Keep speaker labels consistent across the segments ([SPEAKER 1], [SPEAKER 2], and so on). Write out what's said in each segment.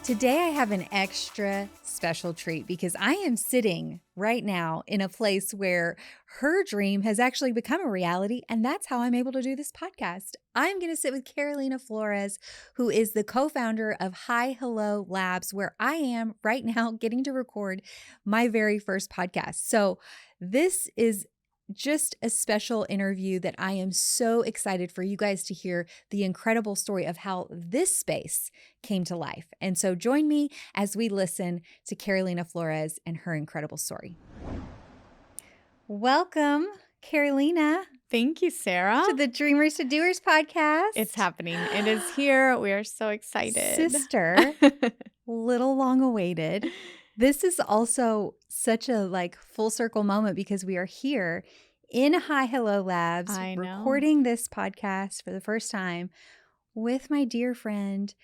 [SPEAKER 1] Today I have an extra special treat because I am sitting right now in a place where her dream has actually become a reality, and that's how I'm able to do this podcast. I'm going to sit with Carolina Flores, who is the co-founder of Hi Hello Labs, where I am right now getting to record my very first podcast. So this is just a special interview that I am so excited for you guys to hear the incredible story of how this space came to life. And so join me as we listen to Carolina Flores and her incredible story. Welcome, Carolina.
[SPEAKER 2] Thank you, Sarah.
[SPEAKER 1] To the Dreamers to Doers podcast.
[SPEAKER 2] It's happening. It is here. We are so excited.
[SPEAKER 1] Sister, little long awaited. This is also such a full circle moment because we are here in Hi Hello Labs recording this podcast for the first time with my dear friend,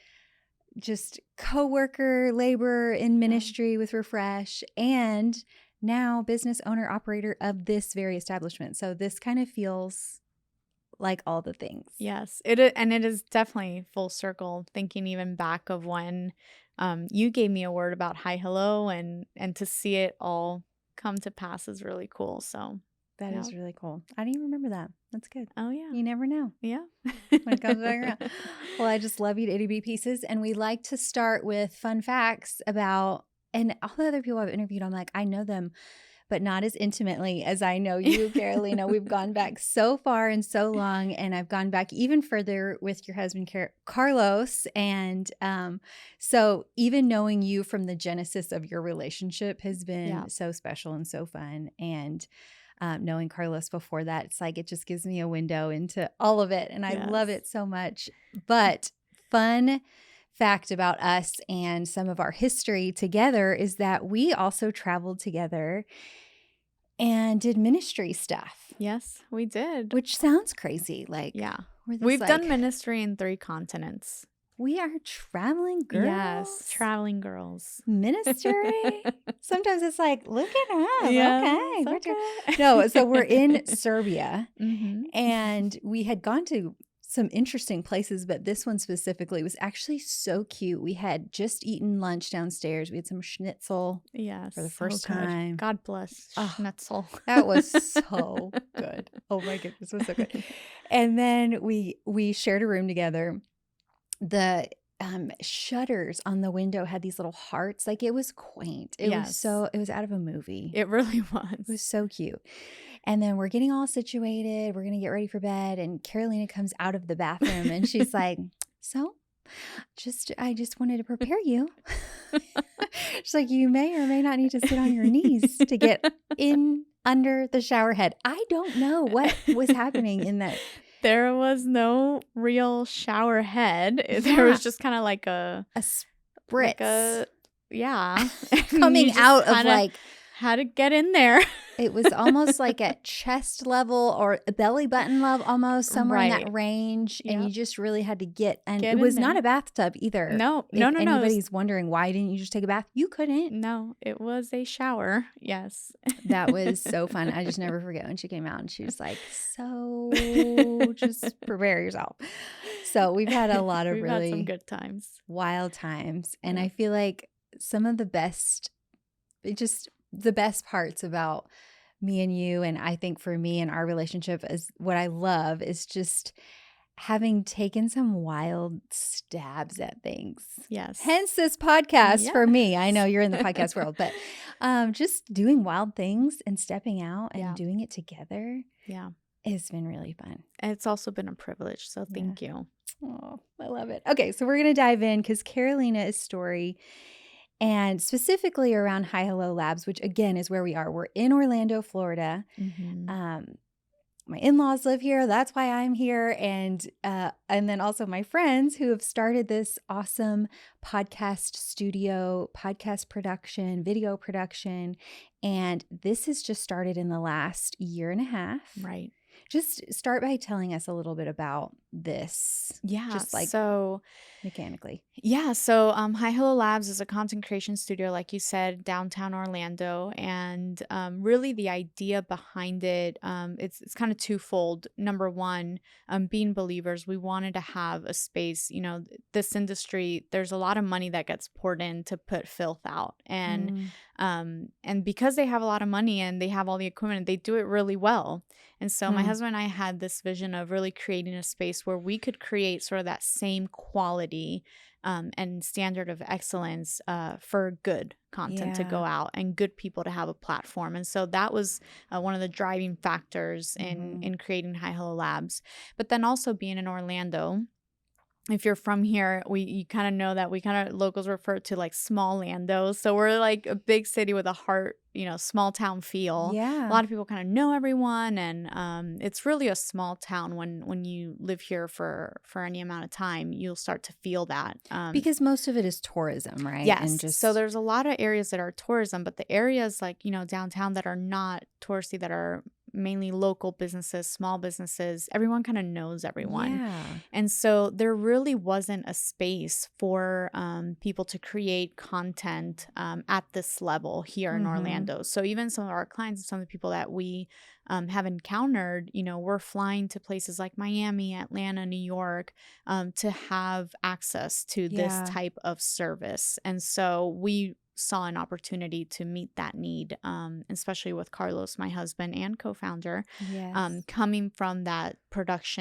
[SPEAKER 1] just coworker, laborer in ministry with Refresh, and now business owner operator of this very establishment. So this kind of feels like all the things.
[SPEAKER 2] Yes, it is definitely full circle, thinking even back of when you gave me a word about Hi Hello, and to see it all come to pass is really cool. So
[SPEAKER 1] that is really cool. I didn't even remember that. That's good.
[SPEAKER 2] Oh yeah.
[SPEAKER 1] You never know.
[SPEAKER 2] Yeah.
[SPEAKER 1] When it comes back around. Well, I just love you to itty bitty pieces. And we like to start with fun facts about, and all the other people I've interviewed, I'm like, I know them, but not as intimately as I know you, Carolina. We've gone back so far and so long, and I've gone back even further with your husband, Carlos. And so even knowing you from the genesis of your relationship has been so special and so fun. And knowing Carlos before that, it's like it just gives me a window into all of it, and I love it so much. But fun fact about us and some of our history together is that we also traveled together and did ministry stuff.
[SPEAKER 2] Yes, we did.
[SPEAKER 1] Which sounds crazy.
[SPEAKER 2] We've done ministry in 3 continents.
[SPEAKER 1] We are traveling girls.
[SPEAKER 2] Yes, traveling girls.
[SPEAKER 1] Ministry. Sometimes it's like, look at us.
[SPEAKER 2] Yes,
[SPEAKER 1] okay. No, so we're in Serbia, and we had gone to some interesting places, but this one specifically was actually so cute. We had just eaten lunch downstairs. We had some schnitzel for the first time.
[SPEAKER 2] God bless schnitzel.
[SPEAKER 1] That was so good. Oh my goodness, it was so good. And then we shared a room together. The shutters on the window had these little hearts. Like, it was quaint. It was out of a movie.
[SPEAKER 2] It really was.
[SPEAKER 1] It was so cute. And then we're getting all situated. We're going to get ready for bed. And Carolina comes out of the bathroom and she's like, so I just wanted to prepare you. She's like, you may or may not need to sit on your knees to get in under the shower head. I don't know what was happening in that.
[SPEAKER 2] There was no real shower head. There was just kind of like a
[SPEAKER 1] spritz.
[SPEAKER 2] Coming
[SPEAKER 1] out of
[SPEAKER 2] how to get in there.
[SPEAKER 1] It was almost like at chest level or belly button level, almost somewhere in that range. And you just really had to get it was not a bathtub either.
[SPEAKER 2] No.
[SPEAKER 1] Anybody's wondering, why didn't you just take a bath? You couldn't.
[SPEAKER 2] No, it was a shower. Yes.
[SPEAKER 1] That was so fun. I just never forget when she came out and she was like, so just prepare yourself. So we've had a lot of really
[SPEAKER 2] had some good times,
[SPEAKER 1] wild times. And I feel like some of the best parts about me and you, and I think for me and our relationship, is what I love is just having taken some wild stabs at things.
[SPEAKER 2] Yes.
[SPEAKER 1] Hence this podcast for me. I know you're in the podcast world, but just doing wild things and stepping out and doing it together.
[SPEAKER 2] Yeah.
[SPEAKER 1] It's been really fun.
[SPEAKER 2] It's also been a privilege. So thank you.
[SPEAKER 1] Oh, I love it. Okay. So we're going to dive in because Carolina's story, and specifically around Hi Hello Labs, which again is where we are. We're in Orlando, Florida. My in-laws live here. That's why I'm here. And then also my friends who have started this awesome podcast studio, podcast production, video production. And this has just started in the last year and a half.
[SPEAKER 2] Right.
[SPEAKER 1] Just start by telling us a little bit about this,
[SPEAKER 2] Yeah.
[SPEAKER 1] just like
[SPEAKER 2] So
[SPEAKER 1] mechanically.
[SPEAKER 2] Hi Hello Labs is a content creation studio, like you said, downtown Orlando, and really the idea behind it, it's kind of twofold. Number one, being believers, we wanted to have a space. This industry, there's a lot of money that gets poured in to put filth out,
[SPEAKER 1] Mm,
[SPEAKER 2] and because they have a lot of money and they have all the equipment, they do it really well. And so my
[SPEAKER 1] hmm.
[SPEAKER 2] husband and I had this vision of really creating a space where we could create sort of that same quality and standard of excellence for good content to
[SPEAKER 1] Yeah.
[SPEAKER 2] go out and good people to have a platform. And so that was one of the driving factors in
[SPEAKER 1] Hmm.
[SPEAKER 2] in creating Hi Hello Labs. But then also being in Orlando, if you're from here, you kind of know that we kind of locals refer to like small landos. So we're like a big city with a heart, small town feel. A
[SPEAKER 1] Yeah.
[SPEAKER 2] lot of people kind of know everyone, and it's really a small town. When you live here for any amount of time, you'll start to feel that.
[SPEAKER 1] Because most of it is tourism, right? And
[SPEAKER 2] Yes. So
[SPEAKER 1] just,
[SPEAKER 2] there's a lot of areas that are tourism, but the areas like, downtown that are not touristy, that are mainly local businesses, small businesses, everyone kind of knows everyone.
[SPEAKER 1] yeah.
[SPEAKER 2] And so there really wasn't a space for people to create content at this level here in
[SPEAKER 1] Hmm.
[SPEAKER 2] Orlando. So even some of our clients and some of the people that we have encountered, we're flying to places like Miami, Atlanta, New York, to have access to this
[SPEAKER 1] Yeah.
[SPEAKER 2] type of service. And so we saw an opportunity to meet that need, especially with Carlos, my husband and co-founder,
[SPEAKER 1] Yes.
[SPEAKER 2] coming from that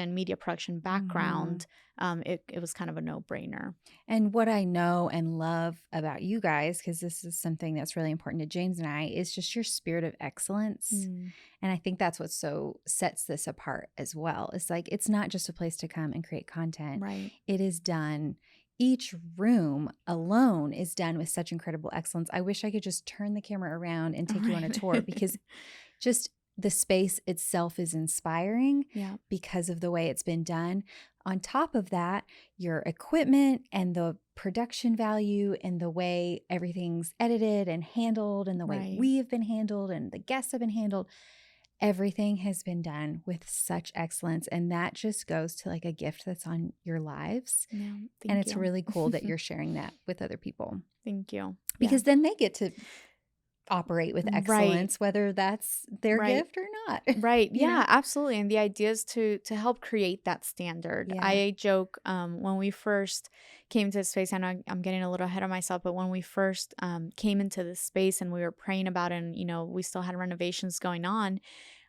[SPEAKER 2] media production
[SPEAKER 1] Hmm.
[SPEAKER 2] background. It was kind of a no-brainer.
[SPEAKER 1] And what I know and love about you guys, because this is something that's really important to James and I, is just your spirit of excellence.
[SPEAKER 2] Mm,
[SPEAKER 1] And I think that's what so sets this apart as well. It's like, it's not just a place to come and create content,
[SPEAKER 2] right.
[SPEAKER 1] it is done. Each room alone is done with such incredible excellence. I wish I could just turn the camera around and take you on a tour
[SPEAKER 2] Right.
[SPEAKER 1] because just the space itself is inspiring
[SPEAKER 2] Yeah.
[SPEAKER 1] because of the way it's been done. On top of that, your equipment and the production value and the way everything's edited and handled and the way
[SPEAKER 2] Right.
[SPEAKER 1] we have been handled and the guests have been handled, everything has been done with such excellence. And that just goes to like a gift that's on your lives.
[SPEAKER 2] Yeah.
[SPEAKER 1] And
[SPEAKER 2] Thank
[SPEAKER 1] it's
[SPEAKER 2] you.
[SPEAKER 1] really cool that you're sharing that with other people
[SPEAKER 2] Thank you. Yeah.
[SPEAKER 1] because then they get to operate with
[SPEAKER 2] Right.
[SPEAKER 1] excellence, whether that's their
[SPEAKER 2] Right.
[SPEAKER 1] gift or not,
[SPEAKER 2] Right.
[SPEAKER 1] you
[SPEAKER 2] Yeah,
[SPEAKER 1] know?
[SPEAKER 2] absolutely. And the idea is to help create that standard.
[SPEAKER 1] Yeah.
[SPEAKER 2] I joke, when we first came to this space, I know I'm getting a little ahead of myself, but when we first came into this space and we were praying about it, and we still had renovations going on,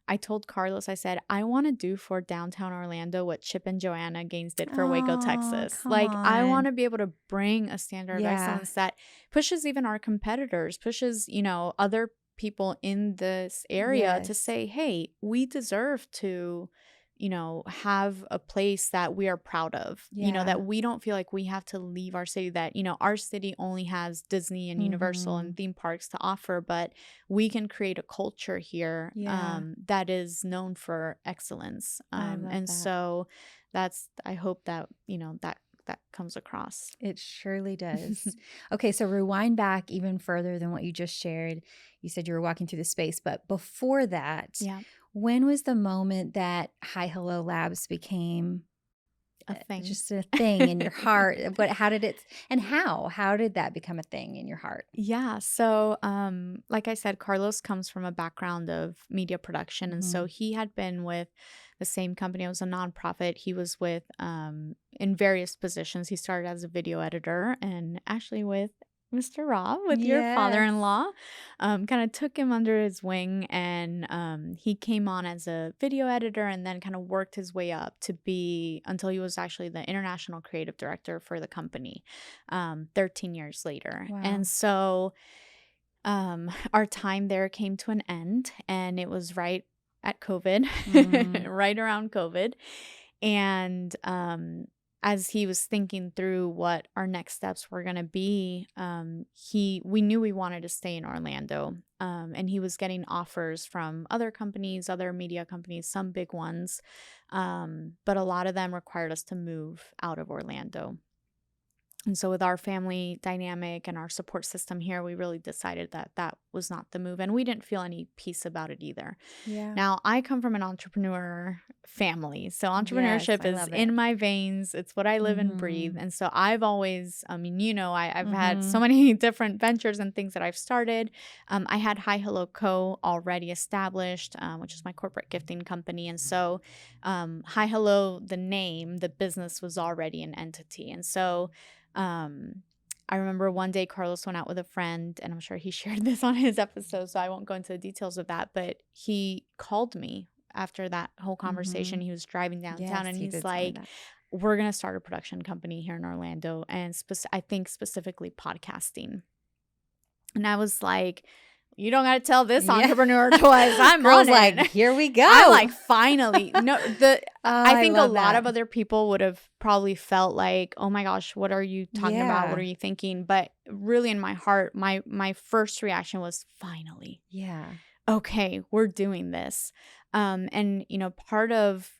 [SPEAKER 2] I told Carlos, I said, I want to do for downtown Orlando what Chip and Joanna Gaines did for Waco,
[SPEAKER 1] Oh,
[SPEAKER 2] Texas.
[SPEAKER 1] come
[SPEAKER 2] Like, I want
[SPEAKER 1] on.
[SPEAKER 2] to be able to bring a standard of
[SPEAKER 1] Yeah.
[SPEAKER 2] excellence that pushes even our competitors, pushes, other people in this area to
[SPEAKER 1] Yes.
[SPEAKER 2] say, hey, we deserve to, have a place that we are proud of,
[SPEAKER 1] Yeah.
[SPEAKER 2] that we don't feel like we have to leave our city, that, our city only has Disney and Universal
[SPEAKER 1] Mhm.
[SPEAKER 2] and theme parks to offer, but we can create a culture here
[SPEAKER 1] Yeah.
[SPEAKER 2] that is known for excellence.
[SPEAKER 1] I love
[SPEAKER 2] And
[SPEAKER 1] that.
[SPEAKER 2] so I hope that, that comes across.
[SPEAKER 1] It surely does. Okay, so rewind back even further than what you just shared. You said you were walking through the space, but before that,
[SPEAKER 2] Yeah,
[SPEAKER 1] when was the moment that Hi Hello Labs became
[SPEAKER 2] a thing.
[SPEAKER 1] just a thing in your heart? How did it, and how did that become a thing in your heart?
[SPEAKER 2] Yeah. So, like I said, Carlos comes from a background of media production. And so
[SPEAKER 1] Mhm.
[SPEAKER 2] he had been with the same company. It was a nonprofit. He was with, in various positions. He started as a video editor and actually with Mr. Rob, with your
[SPEAKER 1] Yes.
[SPEAKER 2] father-in-law, kind of took him under his wing, and he came on as a video editor and then kind of worked his way up to be, until he was actually the international creative director for the company, 13 years later. And
[SPEAKER 1] Wow.
[SPEAKER 2] so our time there came to an end, and it was right at COVID,
[SPEAKER 1] Mm.
[SPEAKER 2] right around COVID. And as he was thinking through what our next steps were going to be, we knew we wanted to stay in Orlando. And he was getting offers from other companies, other media companies, some big ones. But a lot of them required us to move out of Orlando. And so with our family dynamic and our support system here, we really decided that that was not the move. And we didn't feel any peace about it either.
[SPEAKER 1] Yeah.
[SPEAKER 2] Now, I come from an entrepreneur family. So
[SPEAKER 1] Yes,
[SPEAKER 2] entrepreneurship
[SPEAKER 1] I
[SPEAKER 2] is
[SPEAKER 1] love it.
[SPEAKER 2] in my veins. It's what I live and breathe.
[SPEAKER 1] Mhm.
[SPEAKER 2] And so I've always, I mean, I've had so
[SPEAKER 1] Mhm.
[SPEAKER 2] many different ventures and things that I've started. I had Hi Hello Co. already established, which is my corporate gifting company. And so Hi Hello, the name, the business was already an entity. And so I remember one day Carlos went out with a friend, and I'm sure he shared this on his episode, so I won't go into the details of that, but he called me after that whole conversation.
[SPEAKER 1] Mhm.
[SPEAKER 2] He was driving downtown
[SPEAKER 1] Yes,
[SPEAKER 2] and
[SPEAKER 1] he
[SPEAKER 2] he's
[SPEAKER 1] did tell me
[SPEAKER 2] like,
[SPEAKER 1] that.
[SPEAKER 2] we're going to start a production company here in Orlando, and I think specifically podcasting. And I was like, you don't got to tell this
[SPEAKER 1] Yeah.
[SPEAKER 2] entrepreneur twice. I'm
[SPEAKER 1] Girl's
[SPEAKER 2] on
[SPEAKER 1] like,
[SPEAKER 2] it.
[SPEAKER 1] here we go.
[SPEAKER 2] I'm like, finally. No,
[SPEAKER 1] Oh,
[SPEAKER 2] I
[SPEAKER 1] I
[SPEAKER 2] think a
[SPEAKER 1] love
[SPEAKER 2] lot
[SPEAKER 1] that.
[SPEAKER 2] of other people would have probably felt like, oh my gosh, what are you talking about? What
[SPEAKER 1] Yeah.
[SPEAKER 2] are you thinking? But really in my heart, my first reaction was finally.
[SPEAKER 1] Yeah.
[SPEAKER 2] Okay, we're doing this. And part of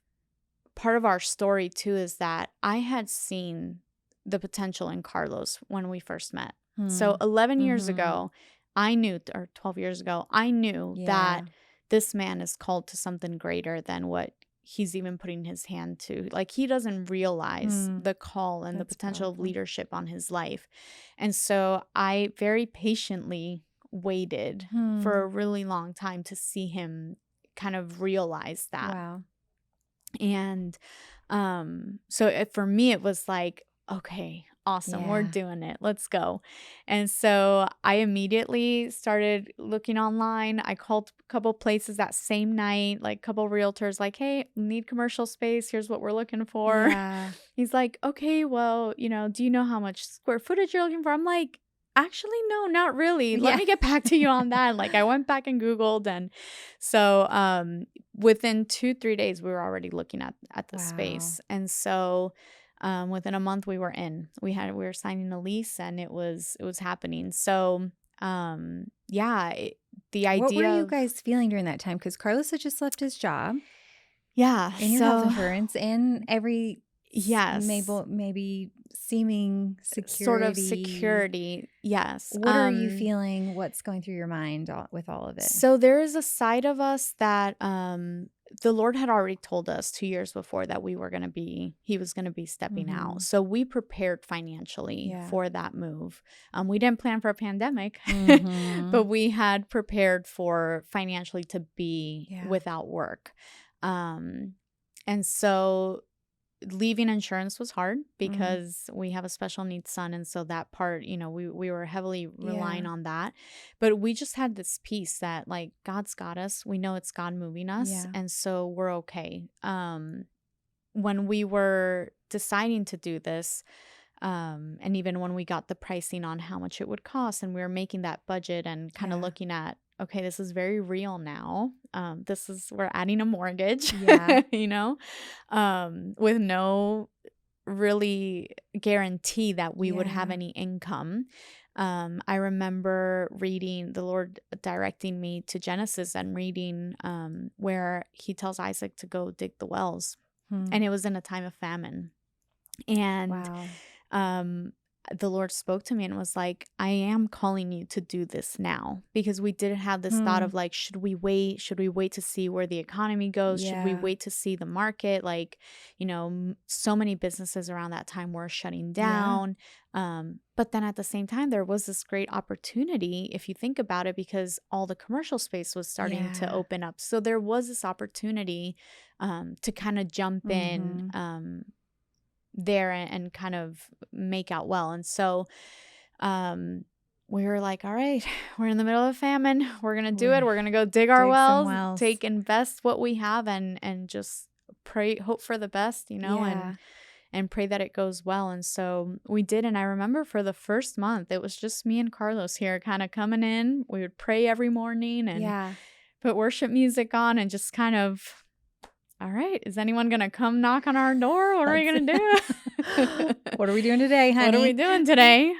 [SPEAKER 2] our story too is that I had seen the potential in Carlos when we first met. So
[SPEAKER 1] Hmm.
[SPEAKER 2] 11 years
[SPEAKER 1] Mhm.
[SPEAKER 2] ago, I knew, or 12 years ago, I knew
[SPEAKER 1] Yeah.
[SPEAKER 2] that this man is called to something greater than what he's even putting his hand to. Like, he doesn't realize
[SPEAKER 1] Hmm.
[SPEAKER 2] the call and the
[SPEAKER 1] That's
[SPEAKER 2] potential of
[SPEAKER 1] powerful.
[SPEAKER 2] leadership on his life. And so I very patiently waited for
[SPEAKER 1] Hmm.
[SPEAKER 2] a really long time to see him kind of realize that.
[SPEAKER 1] Wow.
[SPEAKER 2] And so for me, it was like, okay, awesome, we're
[SPEAKER 1] Yeah.
[SPEAKER 2] doing it. Let's go. And so I immediately started looking online. I called a couple places that same night, like a couple realtors, like, hey, need commercial space. Here's what we're looking for.
[SPEAKER 1] Yeah.
[SPEAKER 2] He's like, okay, well, do you know how much square footage you're looking for? I'm like, actually, no, not really. Let
[SPEAKER 1] Yeah.
[SPEAKER 2] me get back to you on that. Like, I went back and Googled. And so within 2-3 days, we were already looking at the
[SPEAKER 1] Wow.
[SPEAKER 2] space. And so within a month, we were in. We were signing a lease, and it was happening. So yeah, the
[SPEAKER 1] What were
[SPEAKER 2] idea
[SPEAKER 1] you
[SPEAKER 2] of
[SPEAKER 1] guys feeling during that time? Because Carlos had just left his job
[SPEAKER 2] yeah.
[SPEAKER 1] in your health
[SPEAKER 2] So
[SPEAKER 1] insurance and every
[SPEAKER 2] yes,
[SPEAKER 1] maybe seeming
[SPEAKER 2] sort of
[SPEAKER 1] security.
[SPEAKER 2] security. Yes.
[SPEAKER 1] What are you feeling? What's going through your mind with all of it?
[SPEAKER 2] So there is a side of us that the Lord had already told us 2 years before that he was going to be stepping out.
[SPEAKER 1] Mhm.
[SPEAKER 2] So we prepared financially
[SPEAKER 1] Yeah.
[SPEAKER 2] for that move. We didn't plan for a pandemic, but
[SPEAKER 1] Mhm.
[SPEAKER 2] we had prepared for financially to be
[SPEAKER 1] Yeah.
[SPEAKER 2] without work. And so leaving insurance was hard
[SPEAKER 1] Mm.
[SPEAKER 2] because we have a special needs son, and so that part, we were heavily relying
[SPEAKER 1] Yeah.
[SPEAKER 2] on that. But we just had this peace that, like, God's got us. We know it's God moving us,
[SPEAKER 1] Yeah.
[SPEAKER 2] and so we're okay. When we were deciding to do this, and even when we got the pricing on how much it would cost, and we were making that budget and kind of
[SPEAKER 1] Yeah.
[SPEAKER 2] looking at, okay, this is very real now. We're adding a mortgage,
[SPEAKER 1] Yeah.
[SPEAKER 2] with no really guarantee that we would have
[SPEAKER 1] Yeah.
[SPEAKER 2] any income. I remember reading the Lord directing me to Genesis and reading where he tells Isaac to go dig the wells.
[SPEAKER 1] Hmm.
[SPEAKER 2] And it was in a time of famine. And
[SPEAKER 1] Wow.
[SPEAKER 2] um the Lord spoke to me and was like, I am calling you to do this now. Because we did have this thought
[SPEAKER 1] Hmm.
[SPEAKER 2] of, like, should we wait to see where the economy goes? Should we
[SPEAKER 1] Yeah.
[SPEAKER 2] wait to see the market? Like, so many businesses around that time were shutting
[SPEAKER 1] Yeah.
[SPEAKER 2] down. But then at the same time, there was this great opportunity, if you think about it, because all the commercial space was starting to
[SPEAKER 1] Yeah.
[SPEAKER 2] open up. So there was this opportunity to kind of jump in
[SPEAKER 1] Mhm.
[SPEAKER 2] there and kind of make out well. And so we were like, all right, we're in the middle of a famine. We're going to do it.
[SPEAKER 1] We
[SPEAKER 2] We're going to go dig our
[SPEAKER 1] dig some
[SPEAKER 2] wells,
[SPEAKER 1] wells.
[SPEAKER 2] invest what we have, and just pray, hope for the best,
[SPEAKER 1] Yeah.
[SPEAKER 2] and pray that it goes well. And so we did. And I remember for the first month, it was just me and Carlos here kind of coming in. We would pray every morning and
[SPEAKER 1] Yeah.
[SPEAKER 2] put worship music on and just kind of, all right, is anyone going to come knock on our door? What are we going to do?
[SPEAKER 1] What are we doing today,
[SPEAKER 2] What are we
[SPEAKER 1] honey?
[SPEAKER 2] doing today?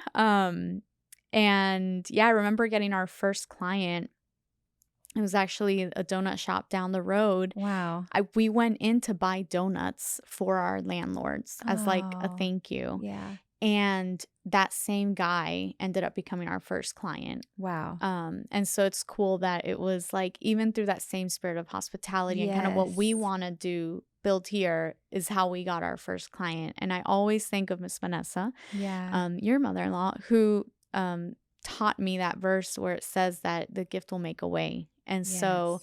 [SPEAKER 2] And yeah, I remember getting our first client. It was actually a donut shop down the road.
[SPEAKER 1] Wow.
[SPEAKER 2] We went in to buy donuts for our landlords as like a
[SPEAKER 1] Oh.
[SPEAKER 2] thank you.
[SPEAKER 1] Yeah.
[SPEAKER 2] And that same guy ended up becoming our first client.
[SPEAKER 1] Wow.
[SPEAKER 2] And so it's cool that it was like, even through that same spirit of hospitality and kind of what we
[SPEAKER 1] Yes.
[SPEAKER 2] want to build here is how we got our first client. And I always think of Miss Vanessa,
[SPEAKER 1] Yeah.
[SPEAKER 2] your mother-in-law, who taught me that verse where it says that the gift will make a way. And so,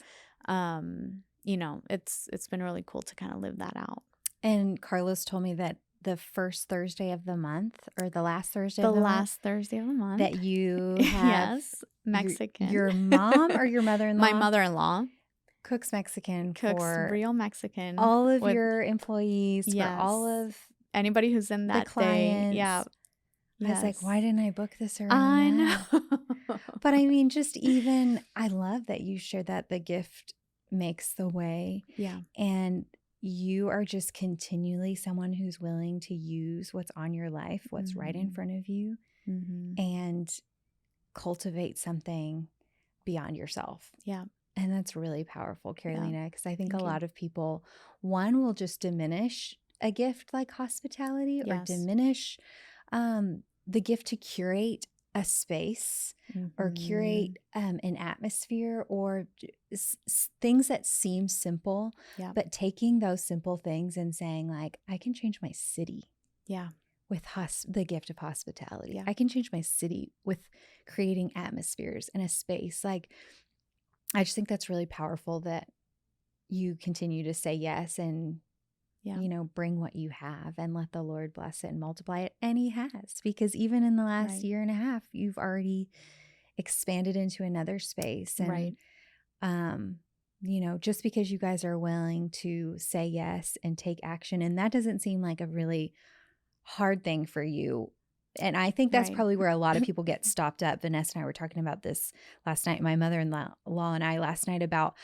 [SPEAKER 1] Yes.
[SPEAKER 2] it's been really cool to kind of live that out.
[SPEAKER 1] And Carlos told me that the first Thursday of the month, or the last Thursday
[SPEAKER 2] The
[SPEAKER 1] of the month,
[SPEAKER 2] last Thursday of the month.
[SPEAKER 1] that you have
[SPEAKER 2] Yes, Mexican.
[SPEAKER 1] your mom or your
[SPEAKER 2] My
[SPEAKER 1] mother-in-law
[SPEAKER 2] mother-in-law
[SPEAKER 1] cooks Mexican
[SPEAKER 2] cooks
[SPEAKER 1] for
[SPEAKER 2] real Mexican
[SPEAKER 1] all of
[SPEAKER 2] with
[SPEAKER 1] your employees, for all
[SPEAKER 2] yes.
[SPEAKER 1] of
[SPEAKER 2] Anybody who's in
[SPEAKER 1] the
[SPEAKER 2] that day. Yeah.
[SPEAKER 1] clients. I was like, why
[SPEAKER 2] Yes.
[SPEAKER 1] didn't I book this earlier?
[SPEAKER 2] I know.
[SPEAKER 1] But I mean, just even, I love that you shared that the gift makes the way.
[SPEAKER 2] Yeah.
[SPEAKER 1] And you are just continually someone who's willing to use what's on your life, what's right in front of you, and cultivate something beyond yourself.
[SPEAKER 2] Yeah.
[SPEAKER 1] And that's really powerful, Carolina, because I think
[SPEAKER 2] Thank
[SPEAKER 1] a
[SPEAKER 2] you.
[SPEAKER 1] lot of people, one, will just diminish a gift like hospitality, or
[SPEAKER 2] Yes.
[SPEAKER 1] diminish the gift to curate a space, or curate an atmosphere, or things that seem simple,
[SPEAKER 2] Yeah.
[SPEAKER 1] but taking those simple things and saying, like, I can change my city
[SPEAKER 2] Yeah.
[SPEAKER 1] with the gift of hospitality.
[SPEAKER 2] Yeah.
[SPEAKER 1] I can change my city with creating atmospheres and a space. Like, I just think that's really powerful that you continue to say yes and,
[SPEAKER 2] Yeah.
[SPEAKER 1] bring what you have and let the Lord bless it and multiply it. And He has, because even in the last
[SPEAKER 2] Right.
[SPEAKER 1] year and a half, you've already expanded into another space. And,
[SPEAKER 2] Right.
[SPEAKER 1] just because you guys are willing to say yes and take action, and that doesn't seem like a really hard thing for you. And I think that's
[SPEAKER 2] Right.
[SPEAKER 1] probably where a lot of people get stopped up. Vanessa and I were talking about this last night, my mother-in-law and I last night about,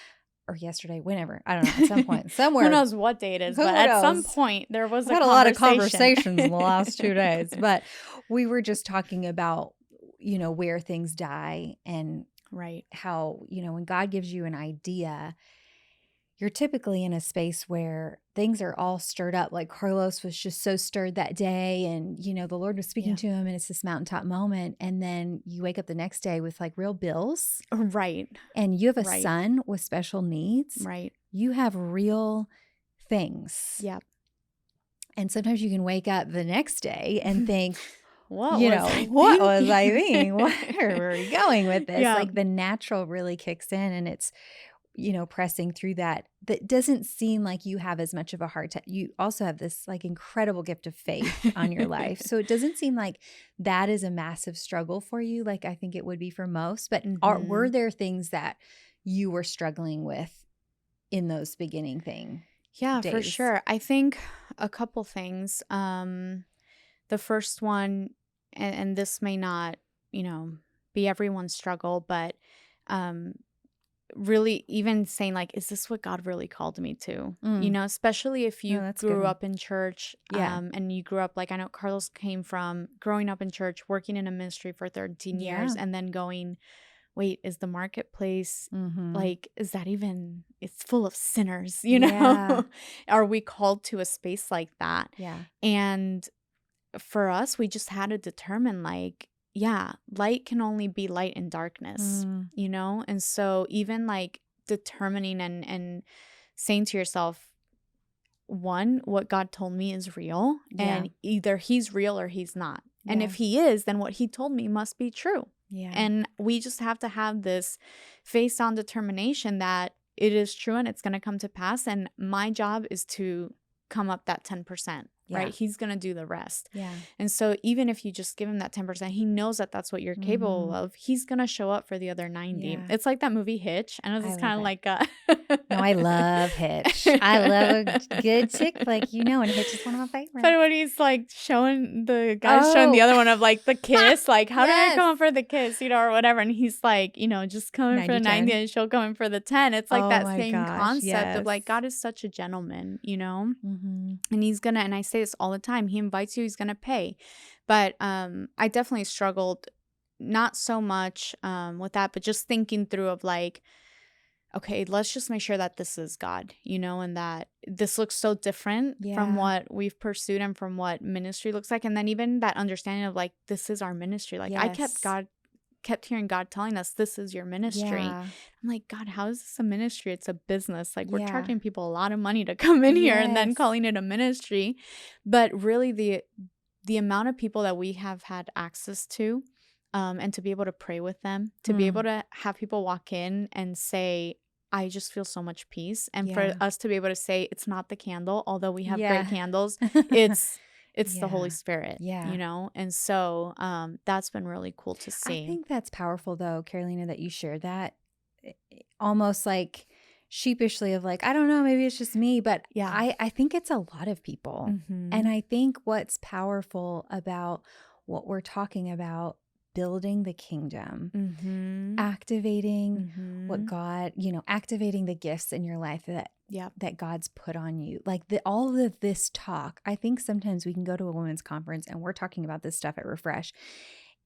[SPEAKER 1] or yesterday, whenever, I don't know, at some point, somewhere.
[SPEAKER 2] Who knows what date it is,
[SPEAKER 1] Who
[SPEAKER 2] but at some
[SPEAKER 1] knows?
[SPEAKER 2] point there was
[SPEAKER 1] I've
[SPEAKER 2] a
[SPEAKER 1] had a lot of
[SPEAKER 2] conversation.
[SPEAKER 1] conversations in the last 2 days, but we were just talking about, where things die, and
[SPEAKER 2] Right.
[SPEAKER 1] how, when God gives you an idea, you're typically in a space where things are all stirred up. Like Carlos was just so stirred that day, and, the Lord was speaking
[SPEAKER 2] Yeah.
[SPEAKER 1] to him, and it's this mountaintop moment. And then you wake up the next day with like real bills,
[SPEAKER 2] Right.
[SPEAKER 1] and you have a
[SPEAKER 2] Right.
[SPEAKER 1] son with special needs.
[SPEAKER 2] Right.
[SPEAKER 1] You have real things.
[SPEAKER 2] Yep.
[SPEAKER 1] And sometimes you can wake up the next day and think,
[SPEAKER 2] What
[SPEAKER 1] what was I thinking? Where are we going with this?
[SPEAKER 2] Yeah.
[SPEAKER 1] Like, the natural really kicks in, and it's, pressing through that doesn't seem like you have as much of a hard time. You also have this like incredible gift of faith on your life. So it doesn't seem like that is a massive struggle for you, like I think it would be for most. But were there things that you were struggling with in those beginning
[SPEAKER 2] Yeah,
[SPEAKER 1] days?
[SPEAKER 2] for sure. I think a couple things. The first one, and this may not, be everyone's struggle, but really even saying like, is this what God really called me to? Especially if you
[SPEAKER 1] that's a good
[SPEAKER 2] grew
[SPEAKER 1] one.
[SPEAKER 2] up in church,
[SPEAKER 1] Yeah.
[SPEAKER 2] and you grew up, like I know Carlos came from growing up in church, working in a ministry for 13 years,
[SPEAKER 1] Yeah.
[SPEAKER 2] and then going, wait, is the marketplace
[SPEAKER 1] Mhm.
[SPEAKER 2] like, is that even, it's full of sinners,
[SPEAKER 1] Yeah.
[SPEAKER 2] Are we called to a space like that?
[SPEAKER 1] Yeah.
[SPEAKER 2] And for us, we just had to determine, like, yeah, light can only be light in darkness, And so even like determining and saying to yourself, one, what God told me is real, and either He's real or He's not. And if He is, then what He told me must be true.
[SPEAKER 1] Yeah.
[SPEAKER 2] And we just have to have this face-on determination that it is true and it's going to come to pass. And my job is to come up that 10%, right? He's going to do the rest.
[SPEAKER 1] Yeah.
[SPEAKER 2] And so even if you just give Him that 10%, He knows that that's what you're capable of. He's going to show up for the other 90.
[SPEAKER 1] Yeah.
[SPEAKER 2] It's like that movie Hitch. I know this is kind of like
[SPEAKER 1] No, I love Hitch. I love a good chick flick, and Hitch is one of my favorites.
[SPEAKER 2] But when he's like showing the guy's showing the other one of like the kiss, like how did I come for the kiss, or whatever, and he's like, just coming for the 90 and she'll come for the 10. It's like that same concept of like God is such a gentleman, and He's gonna, and I say this all the time, He invites you, He's gonna pay. But I definitely struggled, not so much with that, but just thinking through of like, okay, let's just make sure that this is God, and that this looks so different from
[SPEAKER 1] Yeah.
[SPEAKER 2] what we've pursued and from what ministry looks like. And then even that understanding of like, this is our ministry. Like I
[SPEAKER 1] Yes.
[SPEAKER 2] kept hearing God telling us, this is your ministry.
[SPEAKER 1] Yeah.
[SPEAKER 2] I'm like, God, how is this a ministry? It's a business. Like we're
[SPEAKER 1] Yeah.
[SPEAKER 2] charging people a lot of money to come in here and then
[SPEAKER 1] Yes.
[SPEAKER 2] calling it a ministry. But really the amount of people that we have had access to, and to be able to pray with them, to be able to have people walk in and say, I just feel so much peace. And for
[SPEAKER 1] Yeah.
[SPEAKER 2] us to be able to say, it's not the candle, although we have great
[SPEAKER 1] Yeah.
[SPEAKER 2] candles, it's the Holy
[SPEAKER 1] Yeah.
[SPEAKER 2] Spirit,
[SPEAKER 1] Yeah.
[SPEAKER 2] And so that's been really cool to
[SPEAKER 1] I
[SPEAKER 2] see.
[SPEAKER 1] think that's powerful though, Carolina, that you shared that almost like sheepishly of like, I don't know, maybe it's just me, but
[SPEAKER 2] Yeah.
[SPEAKER 1] I think it's a lot of people. And I think what's powerful about what we're talking about, building the kingdom, activating what God, activating the gifts in your life that God's put on you. Like all of this talk, I think sometimes we can go to a women's conference and we're talking about this stuff at Refresh,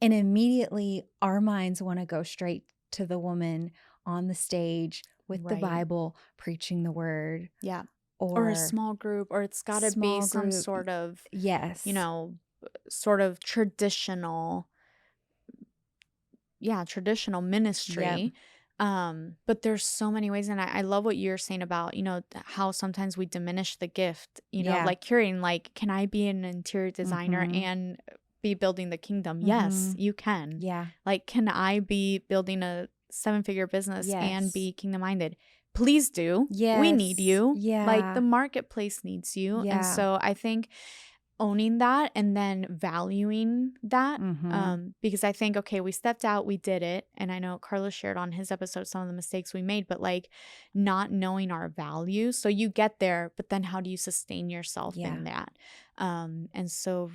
[SPEAKER 1] and immediately our minds want to go straight to the woman on the stage with the
[SPEAKER 2] Right.
[SPEAKER 1] Bible preaching the word.
[SPEAKER 2] Yeah.
[SPEAKER 1] Or
[SPEAKER 2] a small group, or it's got to be
[SPEAKER 1] small
[SPEAKER 2] some
[SPEAKER 1] group.
[SPEAKER 2] sort of,
[SPEAKER 1] Yes.
[SPEAKER 2] sort of traditional ministry.
[SPEAKER 1] Yep.
[SPEAKER 2] But there's so many ways. And I love what you're saying about, how sometimes we diminish the gift,
[SPEAKER 1] Yeah.
[SPEAKER 2] like curating, like, can I be an interior designer and be building the kingdom? Yes, you can.
[SPEAKER 1] Yeah.
[SPEAKER 2] Like, can I be building a 7-figure business and
[SPEAKER 1] Yes.
[SPEAKER 2] be kingdom minded? Please do.
[SPEAKER 1] Yes.
[SPEAKER 2] We need you.
[SPEAKER 1] Yeah.
[SPEAKER 2] Like the marketplace needs you.
[SPEAKER 1] Yeah.
[SPEAKER 2] And so I think owning that and then valuing that, because I think, okay, we stepped out, we did it. And I know Carlos shared on his episode some of the mistakes we made, but like not knowing our value. So you get there, but then how do you sustain yourself in that? And so,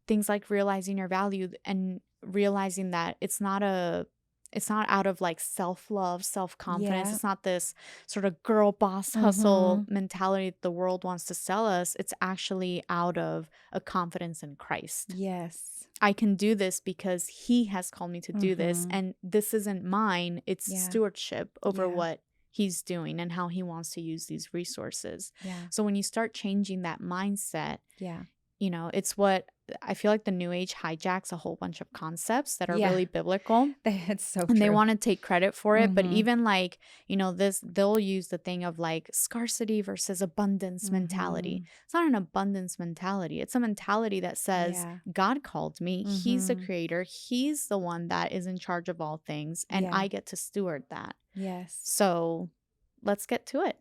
[SPEAKER 2] things like realizing your value and realizing that it's not out of like self-love, self-confidence.
[SPEAKER 1] Yeah.
[SPEAKER 2] It's not this sort of girl boss hustle mentality that the world wants to sell us. It's actually out of a confidence in Christ.
[SPEAKER 1] Yes.
[SPEAKER 2] I can do this because he has called me to do this. And this isn't mine. It's stewardship over what he's doing and how he wants to use these resources.
[SPEAKER 1] Yeah.
[SPEAKER 2] So when you start changing that mindset,
[SPEAKER 1] Yeah.
[SPEAKER 2] it's what I feel like the new age hijacks a whole bunch of concepts that are really biblical.
[SPEAKER 1] It's so true.
[SPEAKER 2] And they want to take credit for it. But even like, they'll use the thing of like scarcity versus abundance mentality. It's not an abundance mentality. It's a mentality that says, God called me. He's the creator. He's the one that is in charge of all things. And I get to steward that.
[SPEAKER 1] Yes.
[SPEAKER 2] So let's get to it.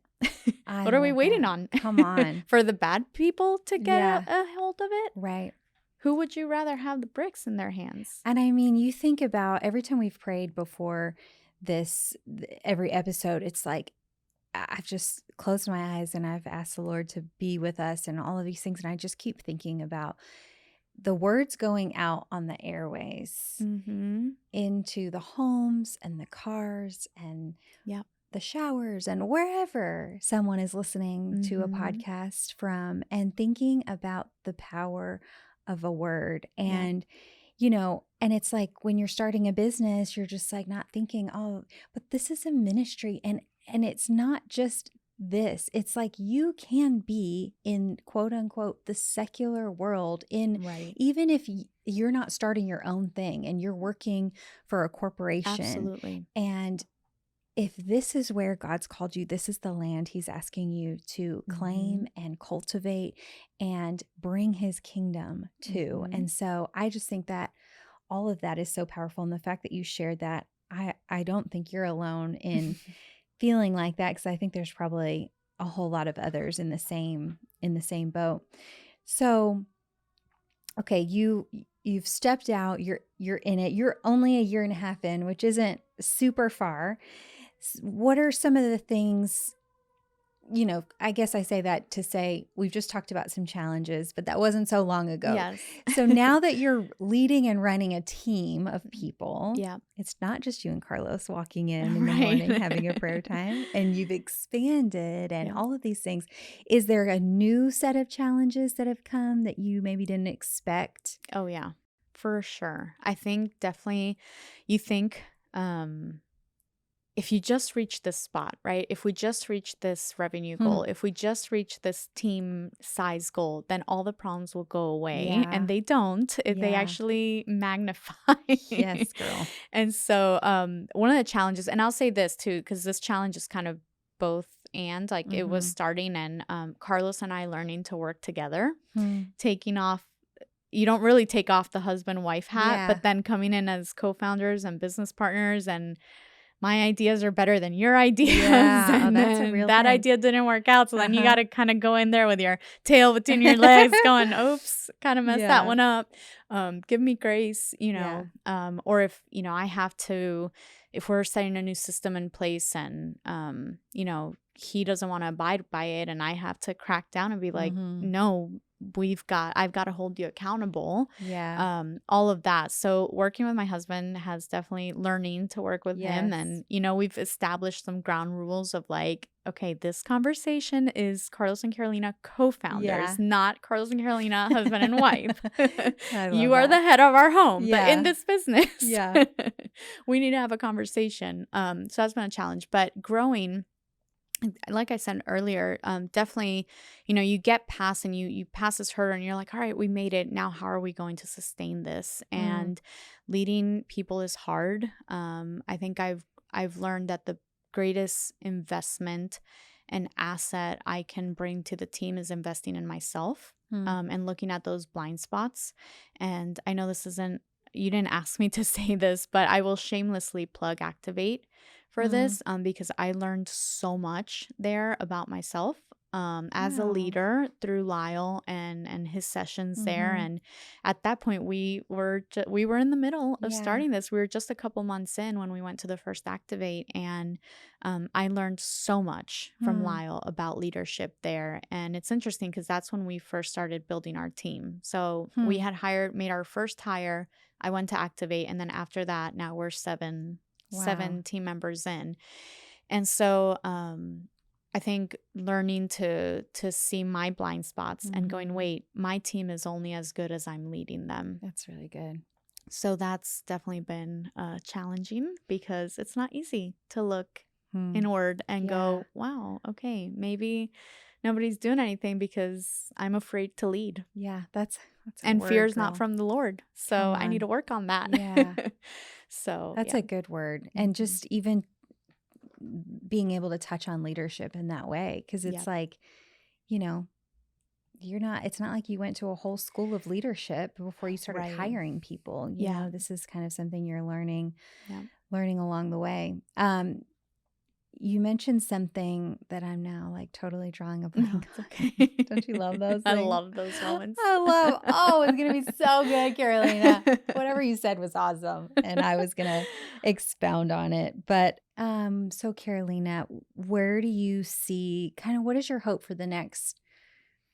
[SPEAKER 1] I
[SPEAKER 2] What are we
[SPEAKER 1] love
[SPEAKER 2] waiting
[SPEAKER 1] that.
[SPEAKER 2] on?
[SPEAKER 1] Come on.
[SPEAKER 2] For the bad people to get a hold of it?
[SPEAKER 1] Right.
[SPEAKER 2] Who would you rather have the bricks in their hands?
[SPEAKER 1] And I mean, you think about every time we've prayed before every episode, it's like I've just closed my eyes and I've asked the Lord to be with us and all of these things. And I just keep thinking about the words going out on the airways into the homes and the cars and the showers and wherever someone is listening to a podcast from, and thinking about the power of a word. And, and it's like when you're starting a business, you're just like not thinking, oh, but this is a ministry. And it's not just this. It's like you can be in quote unquote the secular world even if you're not starting your own thing and you're working for a corporation.
[SPEAKER 2] Absolutely.
[SPEAKER 1] And if this is where God's called you, this is the land he's asking you to claim and cultivate and bring his kingdom to. And so I just think that all of that is so powerful. And the fact that you shared that, I don't think you're alone in feeling like that, because I think there's probably a whole lot of others in the same boat. So, okay, you've stepped out, you're in it. You're only a year and a half in, which isn't super far. What are some of the things, I guess I say that to say we've just talked about some challenges, but that wasn't so long ago.
[SPEAKER 2] Yes.
[SPEAKER 1] So now that you're leading and running a team of people, it's not just you and Carlos walking in the morning having a prayer time, and you've expanded and all of these things. Is there a new set of challenges that have come that you maybe didn't expect?
[SPEAKER 2] Oh, yeah, for sure. I think definitely you think, if you just reach this spot, right? If we just reach this revenue
[SPEAKER 1] Hmm.
[SPEAKER 2] goal, if we just reach this team size goal, then all the problems will go away. And
[SPEAKER 1] Yeah.
[SPEAKER 2] they don't. They
[SPEAKER 1] Yeah.
[SPEAKER 2] actually magnify.
[SPEAKER 1] Yes, girl.
[SPEAKER 2] And so one of the challenges, and I'll say this too, because this challenge is kind of both and like it was
[SPEAKER 1] Mm-hmm.
[SPEAKER 2] starting and Carlos and I learning to work together,
[SPEAKER 1] Hmm.
[SPEAKER 2] taking off. You don't really take off the husband wife hat,
[SPEAKER 1] Yeah.
[SPEAKER 2] but then coming in as co-founders and business partners, and my ideas are better than your ideas.
[SPEAKER 1] Yeah. Oh,
[SPEAKER 2] And
[SPEAKER 1] that's a
[SPEAKER 2] then
[SPEAKER 1] real
[SPEAKER 2] that
[SPEAKER 1] thing.
[SPEAKER 2] idea didn't work out. So then you got
[SPEAKER 1] Uh-huh.
[SPEAKER 2] to kind of go in there with your tail between your legs going, oops, kind of messed that
[SPEAKER 1] Yeah.
[SPEAKER 2] one up. Give me grace,
[SPEAKER 1] Yeah.
[SPEAKER 2] or if, I have to, if we're setting a new system in place and, he doesn't want to abide by it and I have to crack down and be like,
[SPEAKER 1] Mm-hmm.
[SPEAKER 2] no, I've got to hold you accountable,
[SPEAKER 1] Yeah.
[SPEAKER 2] all of that. So working with my husband has definitely learning to work with him.
[SPEAKER 1] Yes.
[SPEAKER 2] And, we've established some ground rules of like, okay, this conversation is Carlos and Carolina co-founders,
[SPEAKER 1] Yeah.
[SPEAKER 2] not Carlos and Carolina husband and wife.
[SPEAKER 1] I love
[SPEAKER 2] You are
[SPEAKER 1] that.
[SPEAKER 2] the head of our home, but in
[SPEAKER 1] Yeah.
[SPEAKER 2] this business,
[SPEAKER 1] Yeah.
[SPEAKER 2] we need to have a conversation. So that's been a challenge, but growing, like I said earlier, definitely, you get past and you pass this hurdle and you're like, all right, we made it. Now, how are we going to sustain this?
[SPEAKER 1] Mm.
[SPEAKER 2] And leading people is hard. I think I've learned that the greatest investment and asset I can bring to the team is investing in myself,
[SPEAKER 1] Mm.
[SPEAKER 2] and looking at those blind spots. And I know this isn't, you didn't ask me to say this, but I will shamelessly plug Activate for
[SPEAKER 1] Mm.
[SPEAKER 2] this, because I learned so much there about myself, as a
[SPEAKER 1] Wow.
[SPEAKER 2] leader through Lyle and his sessions there.
[SPEAKER 1] Mm-hmm.
[SPEAKER 2] And at that point, we were in the middle of
[SPEAKER 1] Yeah.
[SPEAKER 2] starting this. We were just a couple months in when we went to the first Activate, and I learned so much from
[SPEAKER 1] Hmm.
[SPEAKER 2] Lyle about leadership there. And it's interesting because that's when we first started building our team. So we
[SPEAKER 1] Hmm.
[SPEAKER 2] had made our first hire. I went to Activate, and then after that, now we're seven
[SPEAKER 1] Wow.
[SPEAKER 2] team members in. And so I think learning to see my blind spots and going,
[SPEAKER 1] Mhm.
[SPEAKER 2] wait, my team is only as good as I'm leading them.
[SPEAKER 1] That's really good.
[SPEAKER 2] So that's definitely been challenging because it's not easy to look
[SPEAKER 1] Hmm.
[SPEAKER 2] inward and
[SPEAKER 1] Yeah.
[SPEAKER 2] go, wow, okay, maybe nobody's doing anything because I'm afraid to lead.
[SPEAKER 1] Yeah. That's a
[SPEAKER 2] And fear
[SPEAKER 1] word,
[SPEAKER 2] is not
[SPEAKER 1] girl.
[SPEAKER 2] from the Lord.
[SPEAKER 1] Come
[SPEAKER 2] So I need
[SPEAKER 1] on.
[SPEAKER 2] to work on that.
[SPEAKER 1] Yeah.
[SPEAKER 2] So
[SPEAKER 1] That's
[SPEAKER 2] yeah.
[SPEAKER 1] a good word. And
[SPEAKER 2] Mhm.
[SPEAKER 1] just even being able to touch on leadership in that way, because it's
[SPEAKER 2] Yep.
[SPEAKER 1] like, you know, it's not like you went to a whole school of leadership before you started
[SPEAKER 2] Right.
[SPEAKER 1] hiring people.
[SPEAKER 2] Yeah.
[SPEAKER 1] This is kind of something you're learning
[SPEAKER 2] Yeah.
[SPEAKER 1] along the way. You mentioned something that I'm now like totally drawing a
[SPEAKER 2] No,
[SPEAKER 1] blank
[SPEAKER 2] it's
[SPEAKER 1] on.
[SPEAKER 2] okay.
[SPEAKER 1] Don't you love those
[SPEAKER 2] I
[SPEAKER 1] things?
[SPEAKER 2] love those moments.
[SPEAKER 1] It's going to be so good, Carolina. Whatever you said was awesome. And I was going to expound on it. But so Carolina, where do you see what is your hope for the next